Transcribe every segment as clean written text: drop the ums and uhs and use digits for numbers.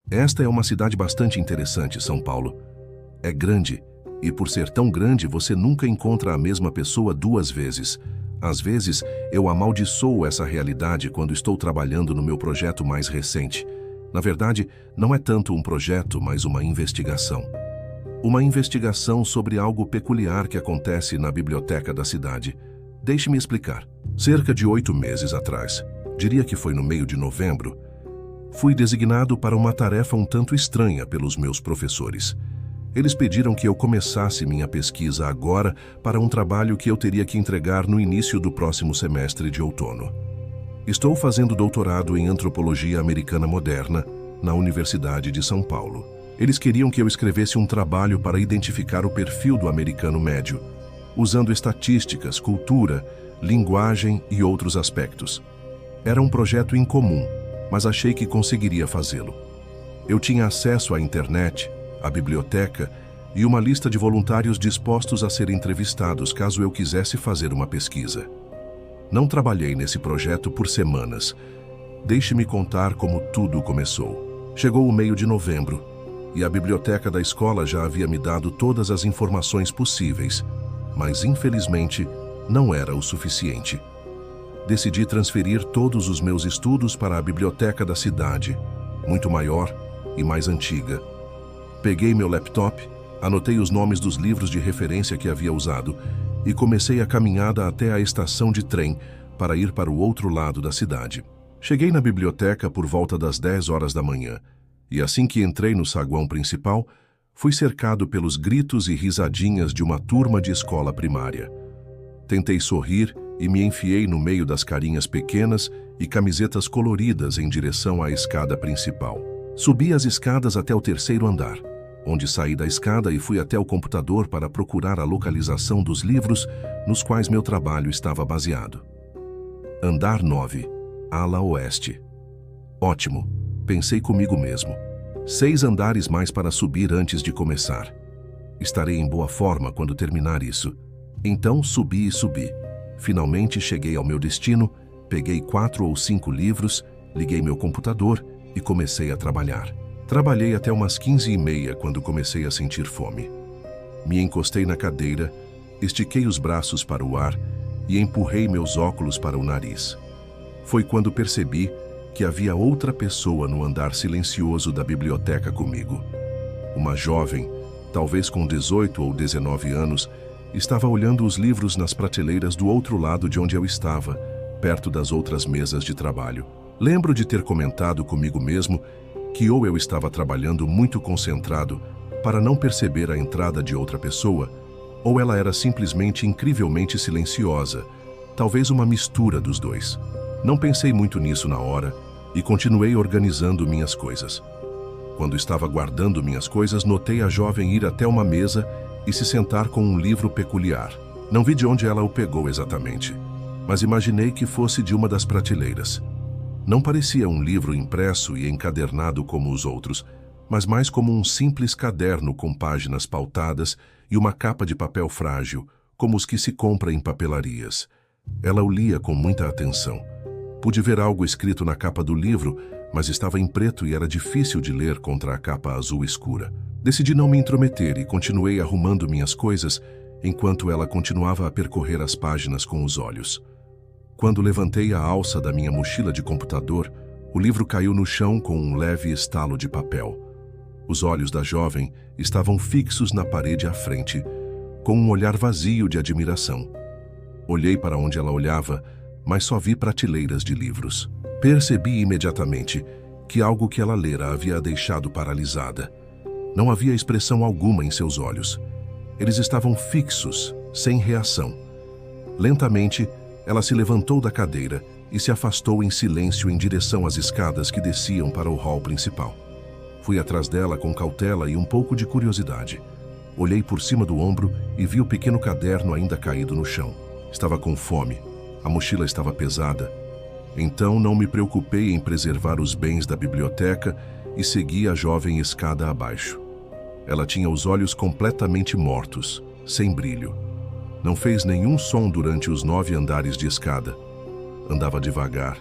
Esta é uma cidade bastante interessante, São Paulo. É grande, e por ser tão grande, você nunca encontra a mesma pessoa duas vezes. Às vezes, eu amaldiçoo essa realidade quando estou trabalhando no meu projeto mais recente. Na verdade, não é tanto um projeto, mas uma investigação. Uma investigação sobre algo peculiar que acontece na biblioteca da cidade. Deixe-me explicar. Cerca de 8 meses atrás, diria que foi no meio de novembro, fui designado para uma tarefa um tanto estranha pelos meus professores. Eles pediram que eu começasse minha pesquisa agora para um trabalho que eu teria que entregar no início do próximo semestre de outono. Estou fazendo doutorado em Antropologia Americana Moderna na Universidade de São Paulo. Eles queriam que eu escrevesse um trabalho para identificar o perfil do americano médio, usando estatísticas, cultura, linguagem e outros aspectos. Era um projeto incomum, mas achei que conseguiria fazê-lo. Eu tinha acesso à internet, à biblioteca e uma lista de voluntários dispostos a ser entrevistados caso eu quisesse fazer uma pesquisa. Não trabalhei nesse projeto por semanas. Deixe-me contar como tudo começou. Chegou o meio de novembro e a biblioteca da escola já havia me dado todas as informações possíveis, mas infelizmente não era o suficiente. Decidi transferir todos os meus estudos para a biblioteca da cidade, muito maior e mais antiga. Peguei meu laptop, anotei os nomes dos livros de referência que havia usado e comecei a caminhada até a estação de trem para ir para o outro lado da cidade. Cheguei na biblioteca por volta das 10 horas da manhã e assim que entrei no saguão principal, fui cercado pelos gritos e risadinhas de uma turma de escola primária. Tentei sorrir e me enfiei no meio das carinhas pequenas e camisetas coloridas em direção à escada principal. Subi as escadas até o 3º andar, onde saí da escada e fui até o computador para procurar a localização dos livros nos quais meu trabalho estava baseado. Andar 9, ala oeste. Ótimo, pensei comigo mesmo. 6 andares mais para subir antes de começar. Estarei em boa forma quando terminar isso. Então subi e subi. Finalmente cheguei ao meu destino, peguei 4 ou 5 livros, liguei meu computador e comecei a trabalhar. Trabalhei até umas 15h30 quando comecei a sentir fome. Me encostei na cadeira, estiquei os braços para o ar e empurrei meus óculos para o nariz. Foi quando percebi que havia outra pessoa no andar silencioso da biblioteca comigo. Uma jovem, talvez com 18 ou 19 anos, estava olhando os livros nas prateleiras do outro lado de onde eu estava, perto das outras mesas de trabalho. Lembro de ter comentado comigo mesmo que ou eu estava trabalhando muito concentrado para não perceber a entrada de outra pessoa, ou ela era simplesmente incrivelmente silenciosa, talvez uma mistura dos dois. Não pensei muito nisso na hora e continuei organizando minhas coisas. Quando estava guardando minhas coisas, notei a jovem ir até uma mesa e se sentar com um livro peculiar. Não vi de onde ela o pegou exatamente, mas imaginei que fosse de uma das prateleiras. Não parecia um livro impresso e encadernado como os outros, mas mais como um simples caderno com páginas pautadas e uma capa de papel frágil, como os que se compra em papelarias. Ela o lia com muita atenção. Pude ver algo escrito na capa do livro, mas estava em preto e era difícil de ler contra a capa azul escura. Decidi não me intrometer e continuei arrumando minhas coisas, enquanto ela continuava a percorrer as páginas com os olhos. Quando levantei a alça da minha mochila de computador, o livro caiu no chão com um leve estalo de papel. Os olhos da jovem estavam fixos na parede à frente, com um olhar vazio de admiração. Olhei para onde ela olhava, mas só vi prateleiras de livros. Percebi imediatamente que algo que ela lera havia a deixado paralisada. Não havia expressão alguma em seus olhos. Eles estavam fixos, sem reação. Lentamente, ela se levantou da cadeira e se afastou em silêncio em direção às escadas que desciam para o hall principal. Fui atrás dela com cautela e um pouco de curiosidade. Olhei por cima do ombro e vi o pequeno caderno ainda caído no chão. Estava com fome. A mochila estava pesada. Então não me preocupei em preservar os bens da biblioteca e segui a jovem escada abaixo. Ela tinha os olhos completamente mortos, sem brilho. Não fez nenhum som durante os 9 andares de escada. Andava devagar,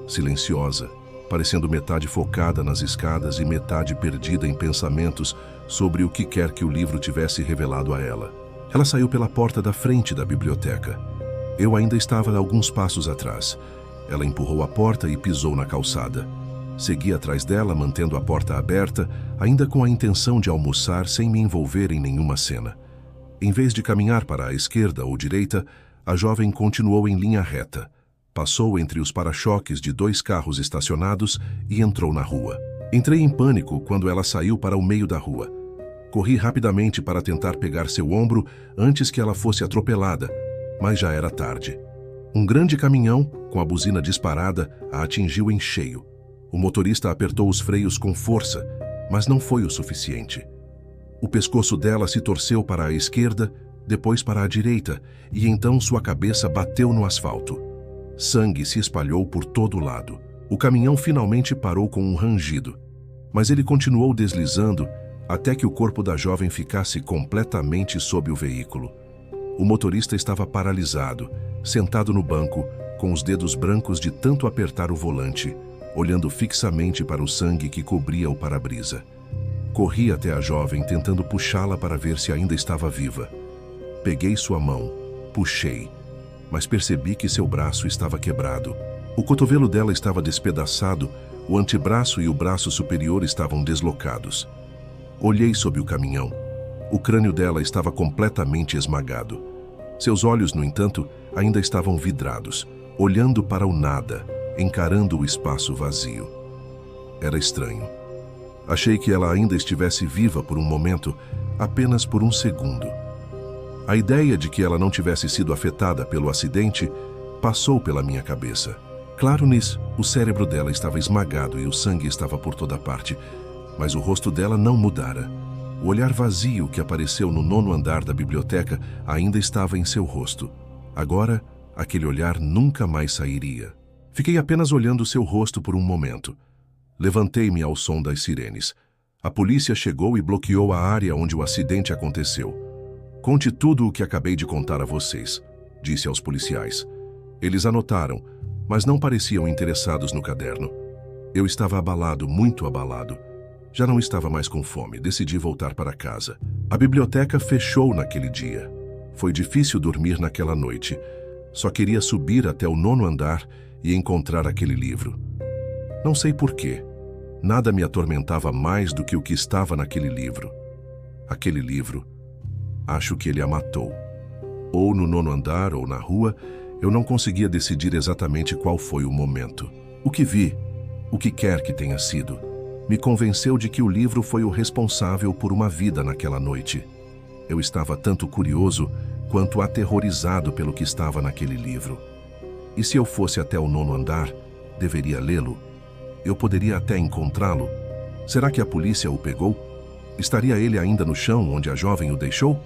silenciosa, parecendo metade focada nas escadas e metade perdida em pensamentos sobre o que quer que o livro tivesse revelado a ela. Ela saiu pela porta da frente da biblioteca. Eu ainda estava alguns passos atrás. Ela empurrou a porta e pisou na calçada. Segui atrás dela, mantendo a porta aberta, ainda com a intenção de almoçar sem me envolver em nenhuma cena. Em vez de caminhar para a esquerda ou direita, a jovem continuou em linha reta. Passou entre os para-choques de 2 carros estacionados e entrou na rua. Entrei em pânico quando ela saiu para o meio da rua. Corri rapidamente para tentar pegar seu ombro antes que ela fosse atropelada, mas já era tarde. Um grande caminhão, com a buzina disparada, a atingiu em cheio. O motorista apertou os freios com força, mas não foi o suficiente. O pescoço dela se torceu para a esquerda, depois para a direita, e então sua cabeça bateu no asfalto. Sangue se espalhou por todo lado. O caminhão finalmente parou com um rangido, mas ele continuou deslizando até que o corpo da jovem ficasse completamente sob o veículo. O motorista estava paralisado, sentado no banco, com os dedos brancos de tanto apertar o volante, olhando fixamente para o sangue que cobria o para-brisa. Corri até a jovem, tentando puxá-la para ver se ainda estava viva. Peguei sua mão, puxei, mas percebi que seu braço estava quebrado. O cotovelo dela estava despedaçado, o antebraço e o braço superior estavam deslocados. Olhei sob o caminhão. O crânio dela estava completamente esmagado. Seus olhos, no entanto, ainda estavam vidrados, olhando para o nada, encarando o espaço vazio. Era estranho. Achei que ela ainda estivesse viva por um momento, apenas por um segundo. A ideia de que ela não tivesse sido afetada pelo acidente passou pela minha cabeça. Claro nisso, o cérebro dela estava esmagado e o sangue estava por toda parte, mas o rosto dela não mudara. O olhar vazio que apareceu no 9º andar da biblioteca ainda estava em seu rosto. Agora, aquele olhar nunca mais sairia. Fiquei apenas olhando seu rosto por um momento. Levantei-me ao som das sirenes. A polícia chegou e bloqueou a área onde o acidente aconteceu. Conte tudo o que acabei de contar a vocês, disse aos policiais. Eles anotaram, mas não pareciam interessados no caderno. Eu estava abalado, muito abalado. Já não estava mais com fome, decidi voltar para casa. A biblioteca fechou naquele dia. Foi difícil dormir naquela noite. Só queria subir até o 9º andar e encontrar aquele livro. Não sei porquê. Nada me atormentava mais do que o que estava naquele livro. Aquele livro, acho que ele a matou. Ou no 9º andar ou na rua, eu não conseguia decidir exatamente qual foi o momento. O que vi, o que quer que tenha sido, me convenceu de que o livro foi o responsável por uma vida naquela noite. Eu estava tanto curioso quanto aterrorizado pelo que estava naquele livro. E se eu fosse até o 9º andar, deveria lê-lo? Eu poderia até encontrá-lo? Será que a polícia o pegou? Estaria ele ainda no chão onde a jovem o deixou?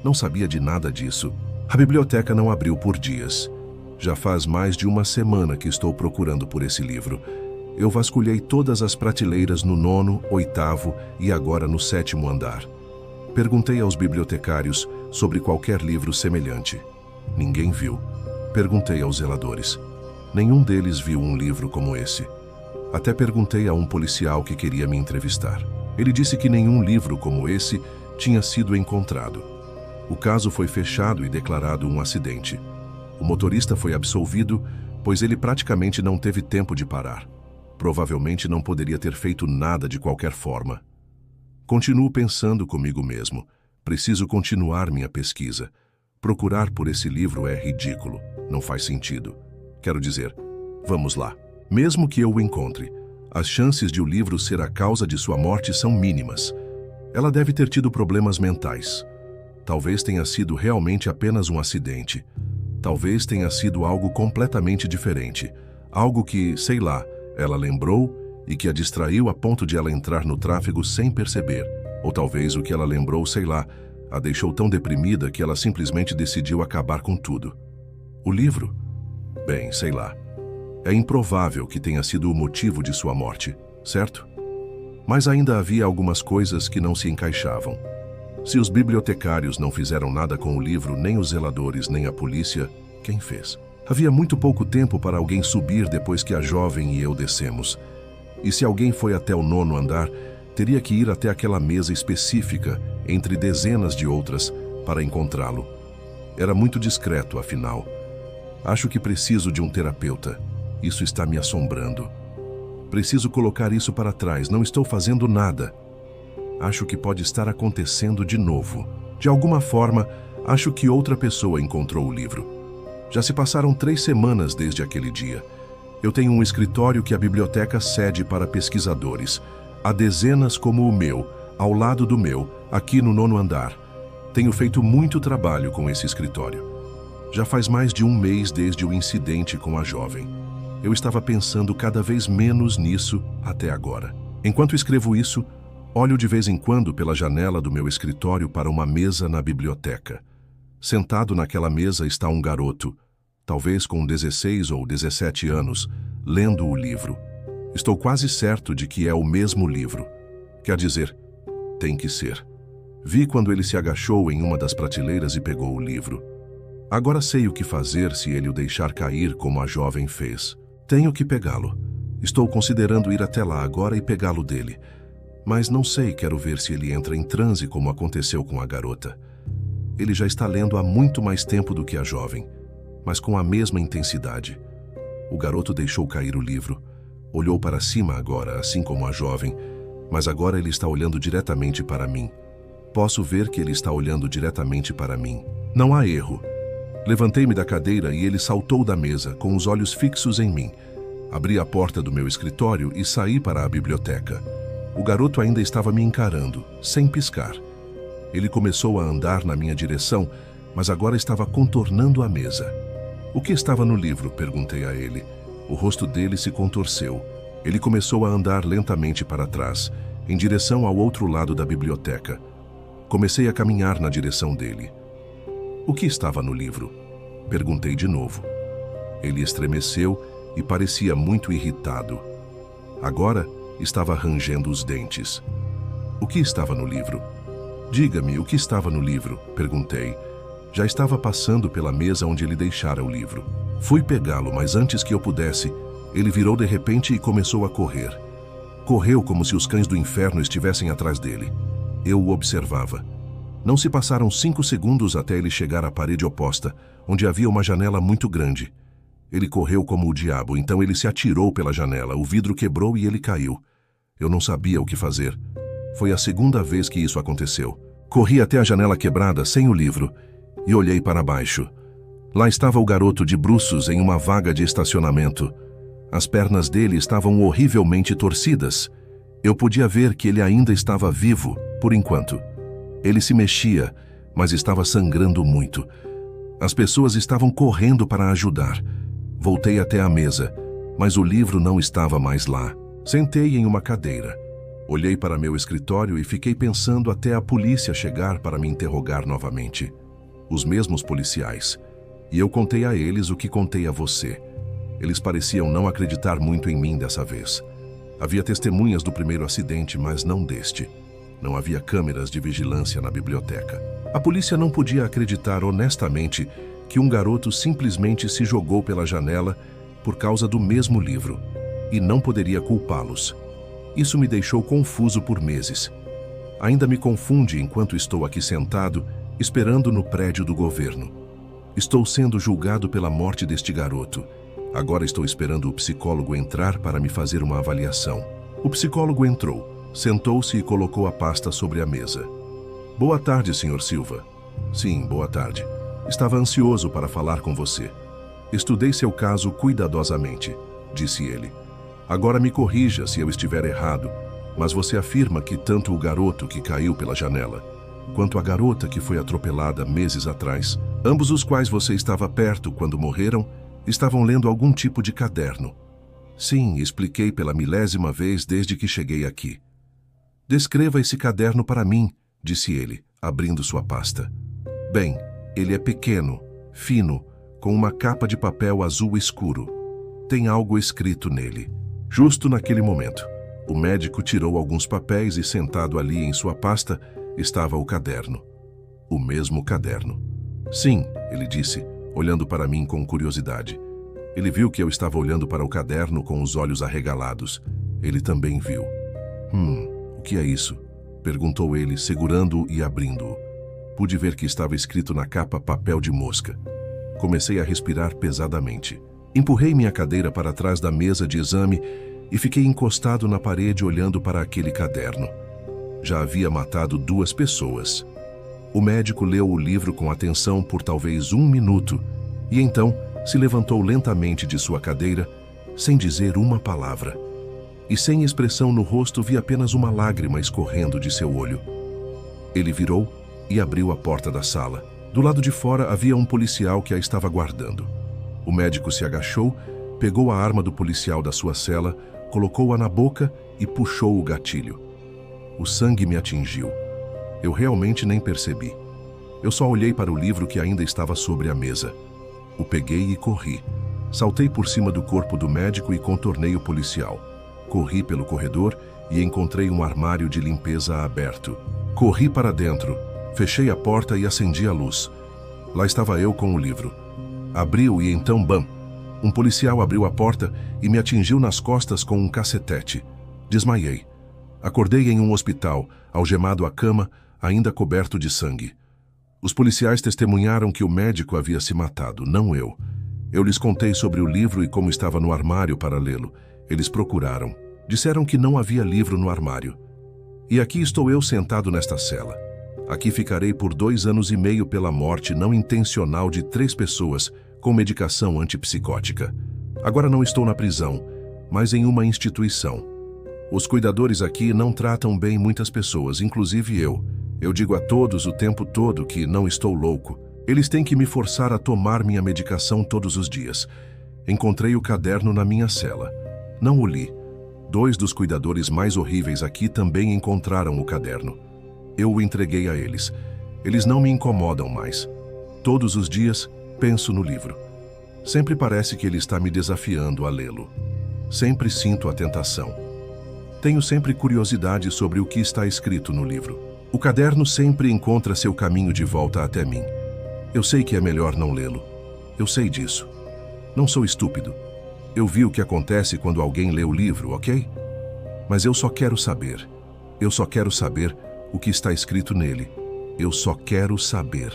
Não sabia de nada disso. A biblioteca não abriu por dias. Já faz mais de uma semana que estou procurando por esse livro. Eu vasculhei todas as prateleiras no 9º, 8º e agora no 7º andar. Perguntei aos bibliotecários sobre qualquer livro semelhante. Ninguém viu. Perguntei aos zeladores. Nenhum deles viu um livro como esse. Até perguntei a um policial que queria me entrevistar. Ele disse que nenhum livro como esse tinha sido encontrado. O caso foi fechado e declarado um acidente. O motorista foi absolvido, pois ele praticamente não teve tempo de parar. Provavelmente não poderia ter feito nada de qualquer forma. Continuo pensando comigo mesmo. Preciso continuar minha pesquisa. Procurar por esse livro é ridículo. Não faz sentido. Quero dizer, vamos lá. Mesmo que eu o encontre, as chances de o livro ser a causa de sua morte são mínimas. Ela deve ter tido problemas mentais. Talvez tenha sido realmente apenas um acidente. Talvez tenha sido algo completamente diferente. Algo que, sei lá, ela lembrou e que a distraiu a ponto de ela entrar no tráfego sem perceber. Ou talvez o que ela lembrou, sei lá, a deixou tão deprimida que ela simplesmente decidiu acabar com tudo. O livro? Bem, sei lá. É improvável que tenha sido o motivo de sua morte, certo? Mas ainda havia algumas coisas que não se encaixavam. Se os bibliotecários não fizeram nada com o livro, nem os zeladores, nem a polícia, quem fez? Havia muito pouco tempo para alguém subir depois que a jovem e eu descemos. E se alguém foi até o 9º andar, teria que ir até aquela mesa específica, entre dezenas de outras, para encontrá-lo. Era muito discreto, afinal. Acho que preciso de um terapeuta. Isso está me assombrando. Preciso colocar isso para trás, não estou fazendo nada. Acho que pode estar acontecendo de novo. De alguma forma, acho que outra pessoa encontrou o livro. Já se passaram 3 semanas desde aquele dia. Eu tenho um escritório que a biblioteca cede para pesquisadores. Há dezenas como o meu, ao lado do meu, aqui no 9º andar. Tenho feito muito trabalho com esse escritório. Já faz mais de 1 mês desde o incidente com a jovem. Eu estava pensando cada vez menos nisso até agora. Enquanto escrevo isso, olho de vez em quando pela janela do meu escritório para uma mesa na biblioteca. Sentado naquela mesa está um garoto, talvez com 16 ou 17 anos, lendo o livro. Estou quase certo de que é o mesmo livro. Quer dizer, tem que ser. Vi quando ele se agachou em uma das prateleiras e pegou o livro. Agora sei o que fazer se ele o deixar cair como a jovem fez. Tenho que pegá-lo. Estou considerando ir até lá agora e pegá-lo dele. Mas não sei, quero ver se ele entra em transe como aconteceu com a garota. Ele já está lendo há muito mais tempo do que a jovem, mas com a mesma intensidade. O garoto deixou cair o livro. Olhou para cima agora, assim como a jovem, mas agora ele está olhando diretamente para mim. Posso ver que ele está olhando diretamente para mim. Não há erro. Levantei-me da cadeira e ele saltou da mesa, com os olhos fixos em mim. Abri a porta do meu escritório e saí para a biblioteca. O garoto ainda estava me encarando, sem piscar. Ele começou a andar na minha direção, mas agora estava contornando a mesa. O que estava no livro? Perguntei a ele. O rosto dele se contorceu. Ele começou a andar lentamente para trás, em direção ao outro lado da biblioteca. Comecei a caminhar na direção dele. O que estava no livro? Perguntei de novo. Ele estremeceu e parecia muito irritado. Agora estava rangendo os dentes. O que estava no livro? Diga-me o que estava no livro, perguntei. Já estava passando pela mesa onde ele deixara o livro. Fui pegá-lo, mas antes que eu pudesse, ele virou de repente e começou a correr. Correu como se os cães do inferno estivessem atrás dele. Eu o observava. Não se passaram 5 segundos até ele chegar à parede oposta, onde havia uma janela muito grande. Ele correu como o diabo, então ele se atirou pela janela, o vidro quebrou e ele caiu. Eu não sabia o que fazer. Foi a 2ª vez que isso aconteceu. Corri até a janela quebrada, sem o livro, e olhei para baixo. Lá estava o garoto de bruços em uma vaga de estacionamento. As pernas dele estavam horrivelmente torcidas. Eu podia ver que ele ainda estava vivo, por enquanto. Ele se mexia, mas estava sangrando muito. As pessoas estavam correndo para ajudar. Voltei até a mesa, mas o livro não estava mais lá. Sentei em uma cadeira. Olhei para meu escritório e fiquei pensando até a polícia chegar para me interrogar novamente. Os mesmos policiais. E eu contei a eles o que contei a você. Eles pareciam não acreditar muito em mim dessa vez. Havia testemunhas do primeiro acidente, mas não deste. Não havia câmeras de vigilância na biblioteca. A polícia não podia acreditar honestamente que um garoto simplesmente se jogou pela janela por causa do mesmo livro, e não poderia culpá-los. Isso me deixou confuso por meses. Ainda me confunde enquanto estou aqui sentado, esperando no prédio do governo. Estou sendo julgado pela morte deste garoto. Agora estou esperando o psicólogo entrar para me fazer uma avaliação. O psicólogo entrou. Sentou-se e colocou a pasta sobre a mesa. Boa tarde, Sr. Silva. Sim, boa tarde. Estava ansioso para falar com você. Estudei seu caso cuidadosamente, disse ele. Agora me corrija se eu estiver errado, mas você afirma que tanto o garoto que caiu pela janela, quanto a garota que foi atropelada meses atrás, ambos os quais você estava perto quando morreram, estavam lendo algum tipo de caderno. Sim, expliquei pela 1000ª vez desde que cheguei aqui. Descreva esse caderno para mim, disse ele, abrindo sua pasta. Bem, ele é pequeno, fino, com uma capa de papel azul escuro. Tem algo escrito nele. Justo naquele momento, o médico tirou alguns papéis e sentado ali em sua pasta estava o caderno. O mesmo caderno. Sim, ele disse, olhando para mim com curiosidade. Ele viu que eu estava olhando para o caderno com os olhos arregalados. Ele também viu. O que é isso? Perguntou ele, segurando-o e abrindo-o. Pude ver que estava escrito na capa papel de mosca. Comecei a respirar pesadamente. Empurrei minha cadeira para trás da mesa de exame e fiquei encostado na parede olhando para aquele caderno. Já havia matado 2 pessoas. O médico leu o livro com atenção por talvez 1 minuto e então se levantou lentamente de sua cadeira, sem dizer uma palavra. E sem expressão no rosto vi apenas uma lágrima escorrendo de seu olho. Ele virou e abriu a porta da sala. Do lado de fora havia um policial que a estava guardando. O médico se agachou, pegou a arma do policial da sua cela, colocou-a na boca e puxou o gatilho. O sangue me atingiu. Eu realmente nem percebi. Eu só olhei para o livro que ainda estava sobre a mesa. O peguei e corri. Saltei por cima do corpo do médico e contornei o policial. Corri pelo corredor e encontrei um armário de limpeza aberto. Corri para dentro, fechei a porta e acendi a luz. Lá estava eu com o livro. Abri-o e então, bam! Um policial abriu a porta e me atingiu nas costas com um cacetete. Desmaiei. Acordei em um hospital, algemado à cama, ainda coberto de sangue. Os policiais testemunharam que o médico havia se matado, não eu. Eu lhes contei sobre o livro e como estava no armário para lê-lo. Eles procuraram. Disseram que não havia livro no armário. E aqui estou eu sentado nesta cela. Aqui ficarei por 2 anos e meio pela morte não intencional de 3 pessoas com medicação antipsicótica. Agora não estou na prisão, mas em uma instituição. Os cuidadores aqui não tratam bem muitas pessoas, inclusive eu. Eu digo a todos o tempo todo que não estou louco. Eles têm que me forçar a tomar minha medicação todos os dias. Encontrei o caderno na minha cela. Não o li. 2 dos cuidadores mais horríveis aqui também encontraram o caderno. Eu o entreguei a eles. Eles não me incomodam mais. Todos os dias, penso no livro. Sempre parece que ele está me desafiando a lê-lo. Sempre sinto a tentação. Tenho sempre curiosidade sobre o que está escrito no livro. O caderno sempre encontra seu caminho de volta até mim. Eu sei que é melhor não lê-lo. Eu sei disso. Não sou estúpido. Eu vi o que acontece quando alguém lê o livro, ok? Mas eu só quero saber. Eu só quero saber o que está escrito nele. Eu só quero saber.